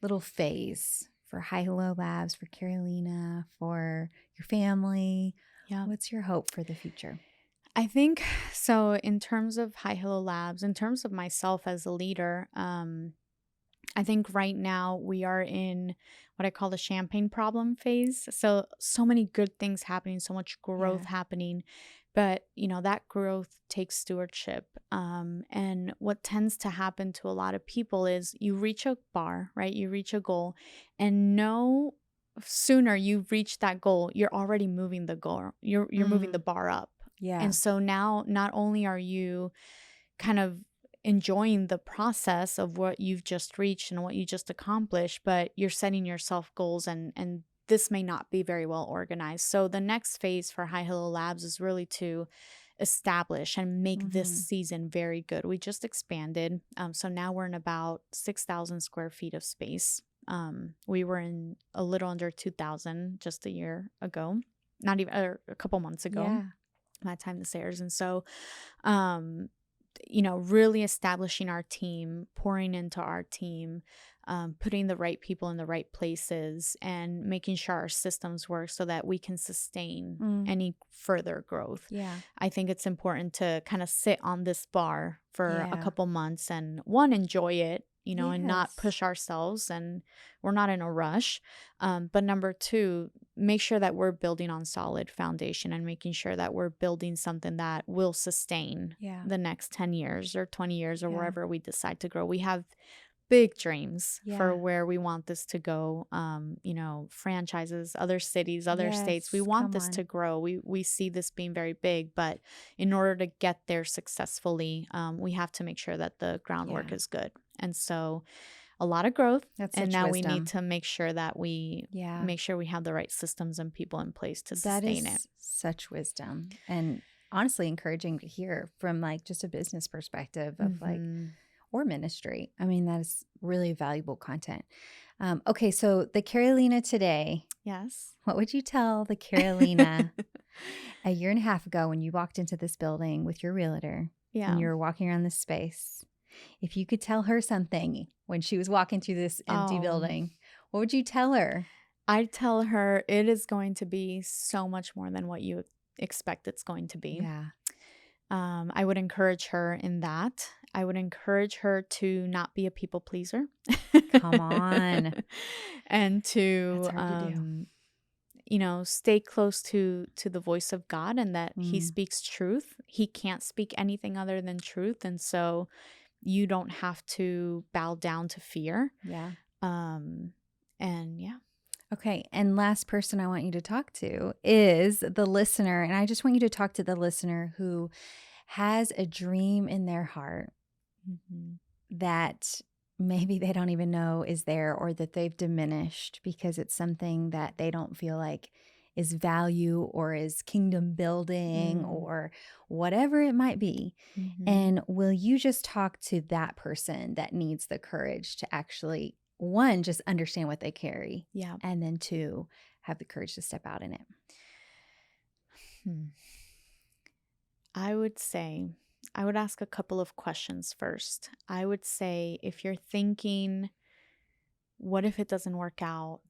[SPEAKER 1] little phase for High Hello Labs, for Carolina, for your family?
[SPEAKER 2] Yeah.
[SPEAKER 1] What's your hope for the future?
[SPEAKER 2] I think so. In terms of High Hello Labs, in terms of myself as a leader, I think right now we are in what I call the champagne problem phase. So many good things happening, so much growth
[SPEAKER 1] Yeah.
[SPEAKER 2] happening, but that growth takes stewardship. And what tends to happen to a lot of people is you reach a bar, right? You reach a goal, and no sooner you've reached that goal, you're already moving the goal. You're moving the bar up.
[SPEAKER 1] Yeah.
[SPEAKER 2] And so now not only are you kind of enjoying the process of what you've just reached and what you just accomplished, but you're setting yourself goals, and this may not be very well organized. So the next phase for High Hello Labs is really to establish and make this
[SPEAKER 1] Mhm.
[SPEAKER 2] season very good. We just expanded. So now we're in about 6,000 square feet of space. We were in a little under 2,000 just a year ago, not even a couple months ago.
[SPEAKER 1] Yeah.
[SPEAKER 2] By the time this airs. And so, really establishing our team, pouring into our team, putting the right people in the right places, and making sure our systems work so that we can sustain any further growth.
[SPEAKER 1] Yeah.
[SPEAKER 2] I think it's important to kind of sit on this bar for a
[SPEAKER 1] Yeah.
[SPEAKER 2] couple months and enjoy it, and not
[SPEAKER 1] Yes.
[SPEAKER 2] push ourselves, and we're not in a rush. But number two, make sure that we're building on solid foundation and making sure that we're building something that will sustain
[SPEAKER 1] Yeah.
[SPEAKER 2] the next 10 years or 20 years or
[SPEAKER 1] Yeah.
[SPEAKER 2] wherever we decide to grow. We have big dreams for
[SPEAKER 1] Yeah.
[SPEAKER 2] where we want this to go. Franchises, other cities, other states. We
[SPEAKER 1] Yes.
[SPEAKER 2] want
[SPEAKER 1] Come
[SPEAKER 2] this to
[SPEAKER 1] on.
[SPEAKER 2] grow. We see this being very big, but in order to get there successfully, we have to make sure that the groundwork
[SPEAKER 1] Yeah.
[SPEAKER 2] is good. And so a lot of growth.
[SPEAKER 1] That's
[SPEAKER 2] And
[SPEAKER 1] such
[SPEAKER 2] now we need
[SPEAKER 1] wisdom.
[SPEAKER 2] to make sure that we
[SPEAKER 1] Yeah.
[SPEAKER 2] make sure we have the right systems and people in place to
[SPEAKER 1] That
[SPEAKER 2] sustain it.
[SPEAKER 1] is such wisdom, and honestly encouraging to hear from like just a business perspective of like,
[SPEAKER 2] Mm-hmm.
[SPEAKER 1] or ministry. I mean, that is really valuable content. Okay, so the Carolina today,
[SPEAKER 2] Yes.
[SPEAKER 1] what would you tell the Carolina a year and a half ago when you walked into this building with your realtor
[SPEAKER 2] Yeah.
[SPEAKER 1] and you were walking around this space? If you could tell her something when she was walking through this empty
[SPEAKER 2] Oh,
[SPEAKER 1] building, what would you tell her?
[SPEAKER 2] I'd tell her it is going to be so much more than what you expect it's going to be.
[SPEAKER 1] Yeah.
[SPEAKER 2] I would encourage her in that. I would encourage her to not be a people pleaser.
[SPEAKER 1] Come on.
[SPEAKER 2] And to
[SPEAKER 1] That's hard to do.
[SPEAKER 2] stay close to the voice of God, and that he
[SPEAKER 1] Mm.
[SPEAKER 2] speaks truth. He can't speak anything other than truth, and so you don't have to bow down to fear.
[SPEAKER 1] Yeah.
[SPEAKER 2] And yeah.
[SPEAKER 1] Okay. And last person I want you to talk to is the listener. And I just want you to talk to the listener who has a dream in their heart
[SPEAKER 2] Mm-hmm.
[SPEAKER 1] that maybe they don't even know is there, or that they've diminished because it's something that they don't feel like is value or is kingdom building or whatever it might be.
[SPEAKER 2] Mm-hmm.
[SPEAKER 1] And will you just talk to that person that needs the courage to actually, one, just understand what they carry,
[SPEAKER 2] Yeah.
[SPEAKER 1] and then two, have the courage to step out in it?
[SPEAKER 2] I would ask a couple of questions first. I would say, if you're thinking, what if it doesn't work out?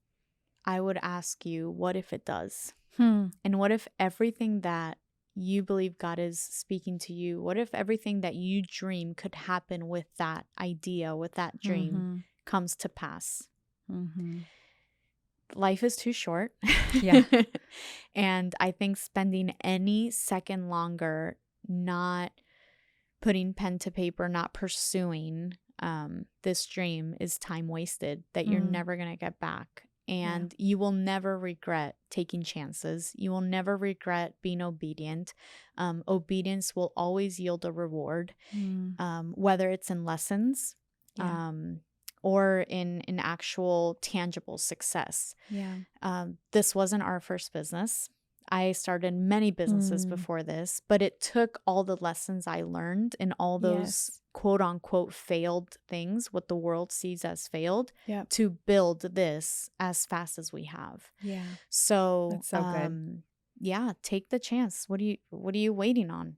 [SPEAKER 2] I would ask you, what if it does? And what if everything that you believe God is speaking to you, what if everything that you dream could happen with that idea, with that dream, comes to pass? Life is too short.
[SPEAKER 1] Yeah.
[SPEAKER 2] And I think spending any second longer not putting pen to paper, not pursuing this dream is time wasted that you're never going to get back. And you will never regret taking chances. You will never regret being obedient. Obedience will always yield a reward, whether it's in lessons or in actual tangible success. This wasn't our first business. I started many businesses before this, but it took all the lessons I learned in all those quote unquote failed things, what the world sees as failed, to build this as fast as we have. So,
[SPEAKER 1] That's so good.
[SPEAKER 2] Take the chance. What are you waiting on?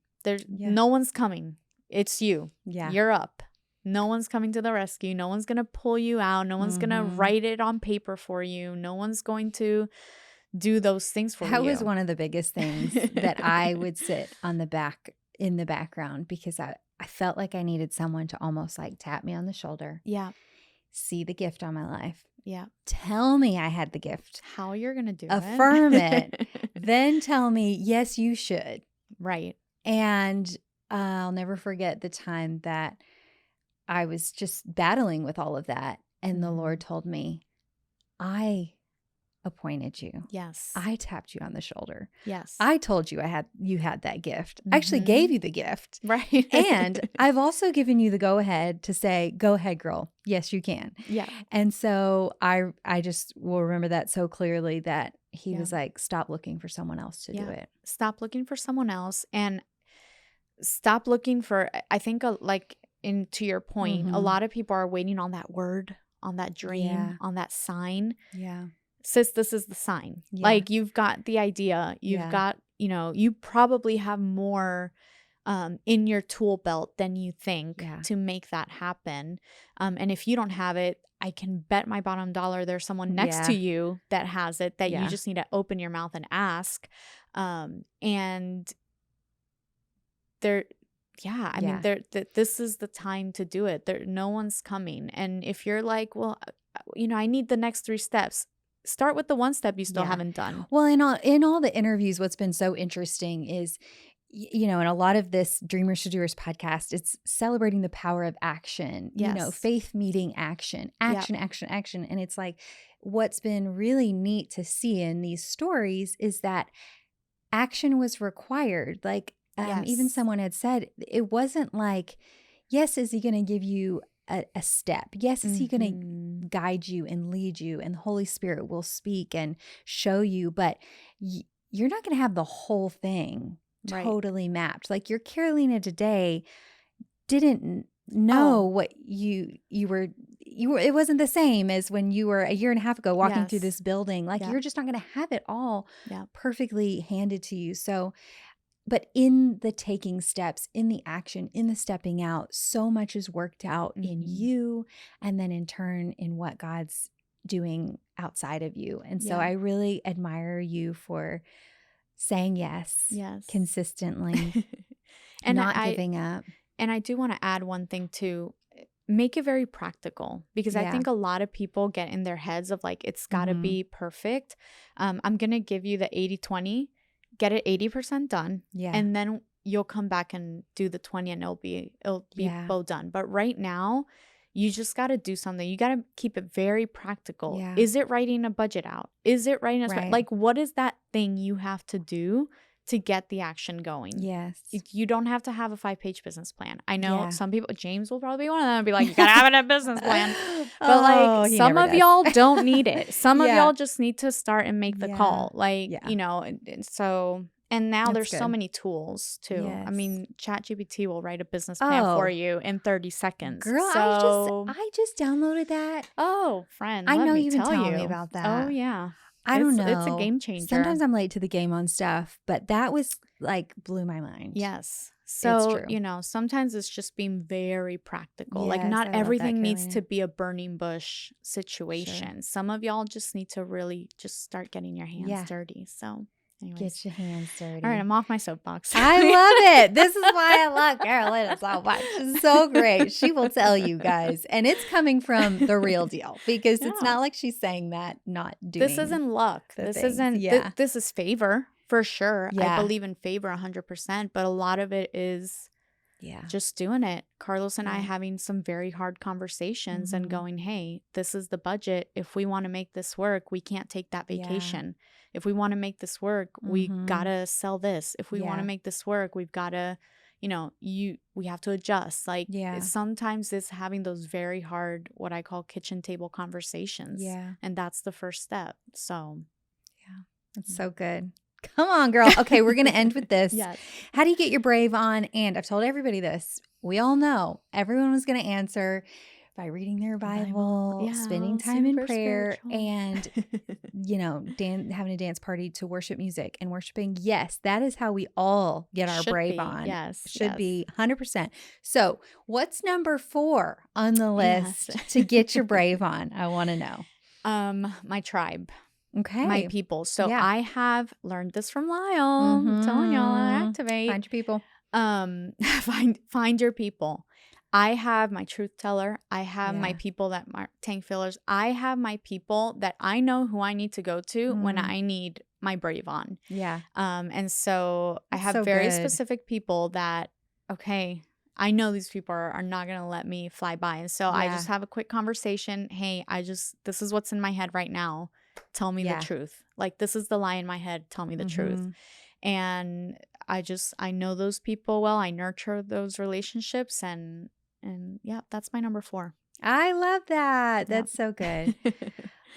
[SPEAKER 2] No one's coming. It's you. You're up. No one's coming to the rescue. No one's going to pull you out. No one's going to write it on paper for you. No one's going to do those things for you.
[SPEAKER 1] That was one of the biggest things that I would sit on in the background, because I felt like I needed someone to almost like tap me on the shoulder. See the gift on my life. Tell me I had the gift.
[SPEAKER 2] How you're going to do
[SPEAKER 1] Affirm it. Then tell me, yes, you should.
[SPEAKER 2] Right.
[SPEAKER 1] And I'll never forget the time that I was just battling with all of that. And the Lord told me, I appointed you.
[SPEAKER 2] Yes.
[SPEAKER 1] I tapped you on the shoulder.
[SPEAKER 2] Yes.
[SPEAKER 1] I told you you had that gift. I actually gave you the gift.
[SPEAKER 2] Right.
[SPEAKER 1] And I've also given you the go ahead to say, go ahead, girl. Yes, you can.
[SPEAKER 2] Yeah.
[SPEAKER 1] And so I just will remember that so clearly, that he was like, stop looking for someone else to do it.
[SPEAKER 2] Stop looking for someone else, and stop looking for, I think, to your point, a lot of people are waiting on that word, on that dream, on that sign. Sis, this is the sign. Like, you've got the idea. You've got, you probably have more in your tool belt than you think to make that happen. And if you don't have it, I can bet my bottom dollar there's someone next to you that has it, that you just need to open your mouth and ask. And there, I mean, this is the time to do it. No one's coming. And if you're like, well, I need the next 3 steps. start with the one step you still
[SPEAKER 1] Yeah.
[SPEAKER 2] haven't done.
[SPEAKER 1] Well, in all the interviews, what's been so interesting is, you know, in a lot of this Dreamers to Doers podcast, it's celebrating the power of action, you know,
[SPEAKER 2] Yes.
[SPEAKER 1] faith meeting action,
[SPEAKER 2] Yep.
[SPEAKER 1] action, action, action. And it's like, what's been really neat to see in these stories is that action was required. Like, even
[SPEAKER 2] Yes.
[SPEAKER 1] someone had said, it wasn't like, yes, is he going to give you a step? Yes, is he going
[SPEAKER 2] Mhm.
[SPEAKER 1] to guide you and lead you, and the Holy Spirit will speak and show you, but you're not going to have the whole thing
[SPEAKER 2] Right.
[SPEAKER 1] totally mapped. Like your Carolina today didn't know
[SPEAKER 2] Oh,
[SPEAKER 1] what you were, it wasn't the same as when you were a year and a half ago walking through
[SPEAKER 2] yes.
[SPEAKER 1] this building. Like
[SPEAKER 2] Yep.
[SPEAKER 1] you're just not going to have it all
[SPEAKER 2] Yep.
[SPEAKER 1] perfectly handed to you. So, but in the taking steps, in the action, in the stepping out, so much is worked out in
[SPEAKER 2] Mhm.
[SPEAKER 1] you, and then in turn in what God's doing outside of you. And so
[SPEAKER 2] Yeah.
[SPEAKER 1] I really admire you for saying yes
[SPEAKER 2] Yes.
[SPEAKER 1] consistently,
[SPEAKER 2] And
[SPEAKER 1] not
[SPEAKER 2] I
[SPEAKER 1] giving up.
[SPEAKER 2] and I do want to add one thing too. Make it very practical, because I
[SPEAKER 1] Yeah.
[SPEAKER 2] think a lot of people get in their heads of like, it's got to
[SPEAKER 1] Mhm.
[SPEAKER 2] be perfect. I'm going to give you the 80-20, get it 80% done,
[SPEAKER 1] Yeah.
[SPEAKER 2] and then you'll come back and do the 20 and it'll be
[SPEAKER 1] Yeah.
[SPEAKER 2] both done. But right now, you just got to do something. You got to keep it very practical.
[SPEAKER 1] Yeah.
[SPEAKER 2] Is it writing a budget out? Is it writing a
[SPEAKER 1] Right.
[SPEAKER 2] like, what is that thing you have to do to get the action going?
[SPEAKER 1] Yes.
[SPEAKER 2] You don't have to have a 5-page business plan. I know
[SPEAKER 1] Yeah.
[SPEAKER 2] some people, James will probably be one of them, and be like, you gotta have a business plan. But
[SPEAKER 1] Oh,
[SPEAKER 2] like,
[SPEAKER 1] he
[SPEAKER 2] some
[SPEAKER 1] never
[SPEAKER 2] of
[SPEAKER 1] does.
[SPEAKER 2] y'all don't need it. Some of
[SPEAKER 1] Yeah.
[SPEAKER 2] y'all just need to start and make the
[SPEAKER 1] Yeah.
[SPEAKER 2] call. Like,
[SPEAKER 1] Yeah.
[SPEAKER 2] you know, and so, and now
[SPEAKER 1] That's
[SPEAKER 2] there's so
[SPEAKER 1] good.
[SPEAKER 2] many tools too. I
[SPEAKER 1] Yes.
[SPEAKER 2] mean, ChatGPT will write a business plan for
[SPEAKER 1] Oh,
[SPEAKER 2] you in 30 seconds.
[SPEAKER 1] girl,
[SPEAKER 2] So,
[SPEAKER 1] I just downloaded that.
[SPEAKER 2] oh, friend,
[SPEAKER 1] I
[SPEAKER 2] let
[SPEAKER 1] know
[SPEAKER 2] me
[SPEAKER 1] you've been
[SPEAKER 2] tell
[SPEAKER 1] telling me
[SPEAKER 2] you.
[SPEAKER 1] about
[SPEAKER 2] Oh
[SPEAKER 1] that.
[SPEAKER 2] yeah.
[SPEAKER 1] I don't
[SPEAKER 2] It's a
[SPEAKER 1] know.
[SPEAKER 2] game changer.
[SPEAKER 1] Sometimes I'm late to the game on stuff, but that was like blew my mind.
[SPEAKER 2] Yes.
[SPEAKER 1] It's
[SPEAKER 2] So,
[SPEAKER 1] true.
[SPEAKER 2] you know, sometimes it's just being very practical. Like,
[SPEAKER 1] Yes,
[SPEAKER 2] not
[SPEAKER 1] I love that,
[SPEAKER 2] everything needs
[SPEAKER 1] Carolina.
[SPEAKER 2] to be a burning bush
[SPEAKER 1] Sure.
[SPEAKER 2] situation. Some of y'all just need to really just start getting your hands
[SPEAKER 1] Yeah.
[SPEAKER 2] dirty. So, anyways.
[SPEAKER 1] Get your hands dirty.
[SPEAKER 2] All right, I'm off my soapbox.
[SPEAKER 1] I love it. This is why I love Carolina so much. She's so great. She will tell you guys. And it's coming from the real deal, because it's
[SPEAKER 2] Yeah.
[SPEAKER 1] not like she's saying that, not
[SPEAKER 2] This
[SPEAKER 1] doing
[SPEAKER 2] isn't luck.
[SPEAKER 1] the
[SPEAKER 2] This
[SPEAKER 1] things.
[SPEAKER 2] isn't,
[SPEAKER 1] Yeah.
[SPEAKER 2] this is favor for sure. I
[SPEAKER 1] Yeah.
[SPEAKER 2] believe in favor 100%, but a lot of it is
[SPEAKER 1] Yeah.
[SPEAKER 2] just doing it. Carlos and I
[SPEAKER 1] Yeah.
[SPEAKER 2] having some very hard conversations and
[SPEAKER 1] Mhm.
[SPEAKER 2] going, hey, this is the budget. If we want to make this work, we can't take that
[SPEAKER 1] Yeah.
[SPEAKER 2] vacation. If we want to make this work, we
[SPEAKER 1] Mhm.
[SPEAKER 2] gotta sell this. If we want to
[SPEAKER 1] Yeah.
[SPEAKER 2] make this work, we've gotta, you know, we have to adjust. Like,
[SPEAKER 1] Yeah.
[SPEAKER 2] sometimes it's having those very hard, what I call kitchen table conversations.
[SPEAKER 1] Yeah.
[SPEAKER 2] And that's the first step. So,
[SPEAKER 1] Yeah. That's so good. Come on, girl. Okay, we're going to end with this.
[SPEAKER 2] yes.
[SPEAKER 1] How do you get your brave on? And I've told everybody this. We all know everyone was going to answer by reading their Bible, spending time in
[SPEAKER 2] super
[SPEAKER 1] prayer,
[SPEAKER 2] spiritual.
[SPEAKER 1] and, you know, having a dance party to worship music and worshiping. Yes, that is how we all get our
[SPEAKER 2] Should
[SPEAKER 1] brave
[SPEAKER 2] be.
[SPEAKER 1] on.
[SPEAKER 2] Yes.
[SPEAKER 1] Should
[SPEAKER 2] yes.
[SPEAKER 1] be 100%. So, what's number 4 on the
[SPEAKER 2] Yes.
[SPEAKER 1] list to get your brave on? I want to know.
[SPEAKER 2] My tribe,
[SPEAKER 1] Okay.
[SPEAKER 2] my people. So
[SPEAKER 1] Yeah.
[SPEAKER 2] I have learned this from Lyle. I'm telling y'all,
[SPEAKER 1] Mhm.
[SPEAKER 2] activate.
[SPEAKER 1] Find your people.
[SPEAKER 2] Find your people. I have my truth teller. I have my
[SPEAKER 1] Yeah.
[SPEAKER 2] people that tank fillers. I have my people that I know who I need to go to when
[SPEAKER 1] Mm.
[SPEAKER 2] I need my brave on.
[SPEAKER 1] Yeah.
[SPEAKER 2] And so I
[SPEAKER 1] That's
[SPEAKER 2] have
[SPEAKER 1] so
[SPEAKER 2] very
[SPEAKER 1] good.
[SPEAKER 2] specific people that, okay, I know these people are not going to let me fly by. And so I
[SPEAKER 1] Yeah.
[SPEAKER 2] just have a quick conversation. Hey, this is what's in my head right now. Tell me
[SPEAKER 1] Yeah.
[SPEAKER 2] the truth. Like, this is the lie in my head. Tell me the truth.
[SPEAKER 1] Mhm.
[SPEAKER 2] And I know those people well. I nurture those relationships, and yeah, that's my number 4.
[SPEAKER 1] I love that.
[SPEAKER 2] Yep.
[SPEAKER 1] That's so good.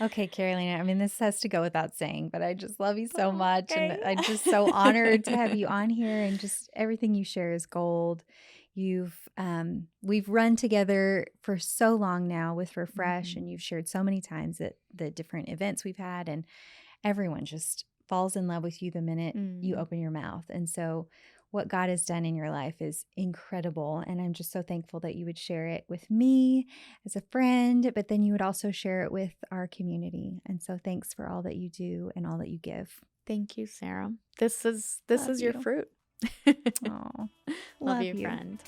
[SPEAKER 1] Okay, Carolina. I mean, this has to go without saying, but I just love you so much. And
[SPEAKER 2] Okay.
[SPEAKER 1] I'm just so honored to have you on here, and just everything you share is gold. We've run together for so long now with Refresh,
[SPEAKER 2] Mhm.
[SPEAKER 1] and you've shared so many times at the different events we've had, and everyone just falls in love with you the minute you
[SPEAKER 2] Mm.
[SPEAKER 1] open your mouth. And so what God has done in your life is incredible. And I'm just so thankful that you would share it with me as a friend, but then you would also share it with our community. And so thanks for all that you do and all that you give.
[SPEAKER 2] Thank you, Sarah. This is
[SPEAKER 1] Love
[SPEAKER 2] your
[SPEAKER 1] you.
[SPEAKER 2] fruit.
[SPEAKER 1] Oh,
[SPEAKER 2] Love you, friend.